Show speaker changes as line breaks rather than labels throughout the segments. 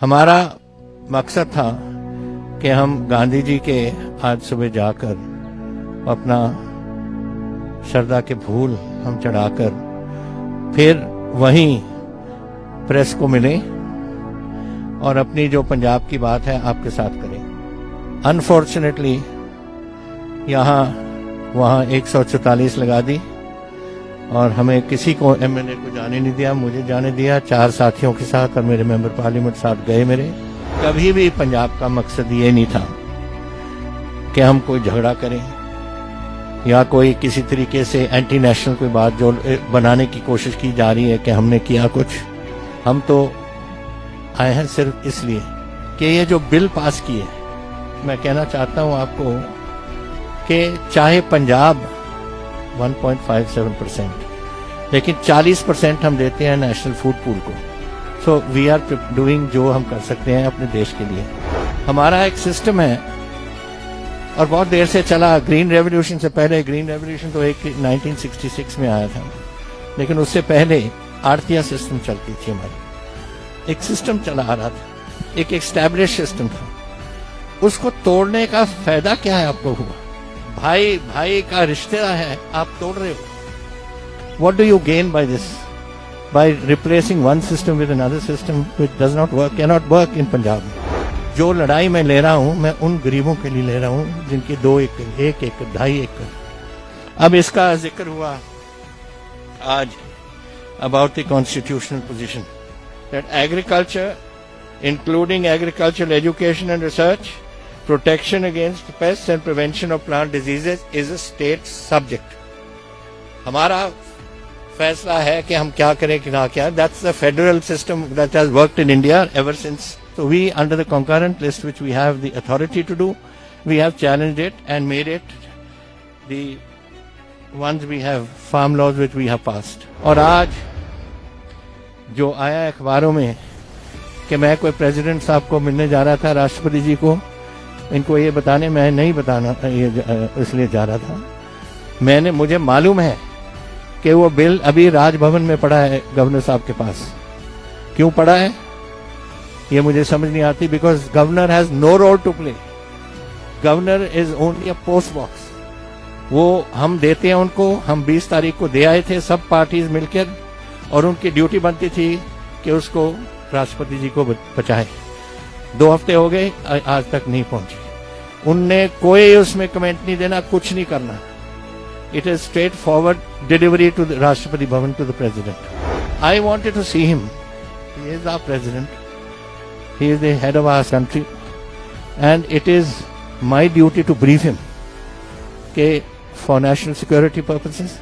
हमारा मकसद था कि हम गांधी जी के आज सुबह जाकर अपना श्रद्धा के फूल हम चढ़ाकर फिर वहीं प्रेस को मिले और अपनी जो पंजाब की बात है आपके साथ करें। अनफॉर्चुनेटली यहाँ वहाँ 144 लगा दी और हमें किसी को एमएलए को जाने नहीं दिया, मुझे जाने दिया। 4 साथियों के साथ और मेरे मेंबर पार्लियामेंट साथ गए मेरे। कभी भी पंजाब का मकसद ये नहीं था कि हम कोई झगड़ा करें या कोई किसी तरीके से एंटी नेशनल कोई बात जो बनाने की कोशिश की जा रही है कि हमने किया कुछ। हम तो आए हैं सिर्फ इसलिए कि ये जो बिल पास किए, मैं कहना चाहता हूं आपको कि चाहे पंजाब 1.57%, लेकिन 40% हम देते हैं नेशनल फूड पूल को। सो वी आर डूइंग जो हम कर सकते हैं अपने देश के लिए। हमारा एक सिस्टम है और बहुत देर से चला। ग्रीन रेवोल्यूशन से पहले, ग्रीन रेवोल्यूशन तो एक 1966 में आया था, लेकिन उससे पहले आड़तिया सिस्टम चलती थी हमारी। एक सिस्टम चला आ रहा था, एक एस्टैब्लिश सिस्टम था। उसको तोड़ने का फायदा क्या है आपको हुआ? भाई भाई का रिश्ता है, आप तोड़ रहे हो। What do you gain by this? By replacing one system with another system which does not work, can not work in Punjab. जो लड़ाई मैं ले रहा हूं, मैं उन गरीबों के लिए ले रहा हूं जिनके 2 एकड़, 1 एकड़, 2.5 एकड़। अब इसका जिक्र हुआ आज about the constitutional position that agriculture, including agricultural education and research, protection against pests and prevention of plant diseases is a state subject. हमारा फैसला है कि हम क्या करें कि ना क्या। That's the federal system that has worked in India ever since. So we, under the concurrent list which we have the authority to do, we have challenged it and made it the ones we have farm laws which we have passed. और आज जो आया अखबारों में कि मैं कोई president साहब को मिलने जा रहा था, राष्ट्रपति जी को, इनको ये बताने, मैं नहीं बताना ये इसलिए जा रहा था। मुझे मालूम है कि वो बिल अभी राजभवन में पड़ा है गवर्नर साहब के पास। क्यों पड़ा है ये मुझे समझ नहीं आती। Because governor has no role to play. Governor is only a post box. वो हम देते हैं उनको। हम 20 तारीख को दे आए थे सब पार्टीज मिलकर, और उनकी ड्यूटी बनती थी कि उसको राष्ट्रपति जी को पहुंचाए। 2 हफ्ते हो गए, आज तक नहीं पहुंची। उनने कोई उसमें कमेंट नहीं देना, कुछ नहीं करना। It is straight forward delivery to the Rashtrapati Bhavan, to the president. I wanted to see him. He is our president, he is the head of our country, and it is my duty to brief him के for national security purposes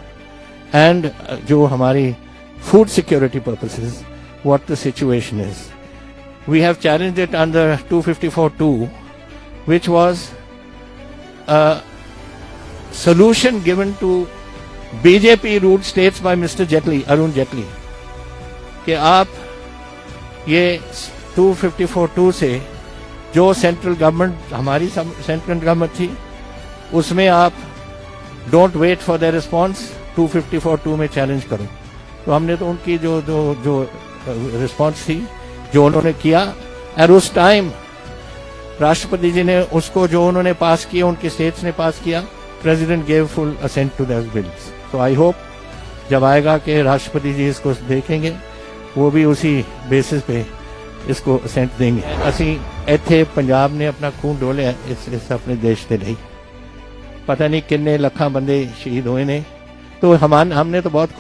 and जो हमारी food security purposes what the situation is. We have challenged it under 254(2), which was a solution given to BJP-ruled states by Mr. Jaitley, Arun Jaitley, कि आप ये 254(2) से जो central government, हमारी central government थी, उसमें आप don't wait for the response, 254(2) में चैलेंज करो। तो हमने तो उनकी जो रिस्पॉन्स थी, जो उन्होंने किया, और उस टाइम राष्ट्रपति जी ने उसको जो उन्होंने पास किया, उनके स्टेट्स ने पास किया, president gave full assent to that bills. तो आई होप जब आएगा कि राष्ट्रपति जी इसको देखेंगे, वो भी उसी बेसिस पे इसको असेंट देंगे। असी इत्थे पंजाब ने अपना खून डोलिया इस अपने देश के लिए। पता नहीं कितने लाखां बंदे शहीद हुए ने, तो हमने तो बहुत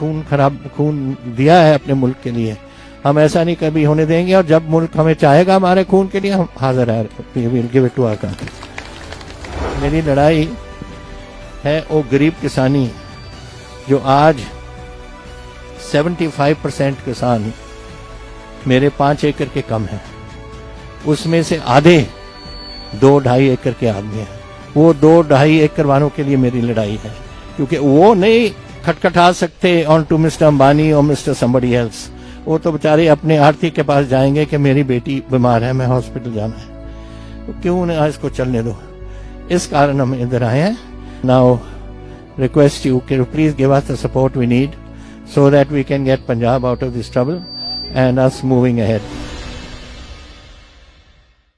खून दिया है अपने मुल्क के लिए। हम ऐसा नहीं कभी होने देंगे, और जब मुल्क हमें चाहेगा हमारे खून के लिए, हम हाजिर है। मेरी लड़ाई है वो गरीब किसानी, जो आज 75% किसान मेरे 5 एकड़ के कम हैं। उसमें से आधे 2-2.5 एकड़ के आदमी हैं। वो 2-2.5 एकड़ वालों के लिए मेरी लड़ाई है, क्योंकि वो नहीं खटखटा सकते ऑन टू मिस्टर अंबानी और मिस्टर समबडी एल्स। वो तो बेचारे अपने आर्थिक के पास जाएंगे कि मेरी बेटी बीमार है, मैं हॉस्पिटल जाना है। तो क्यों उन्हें आज इसको चलने दो। इस कारण हम इधर आए हैं। नाउ रिक्वेस्ट यू कि please give us the support we need so that we can get Punjab out of this trouble and us moving ahead.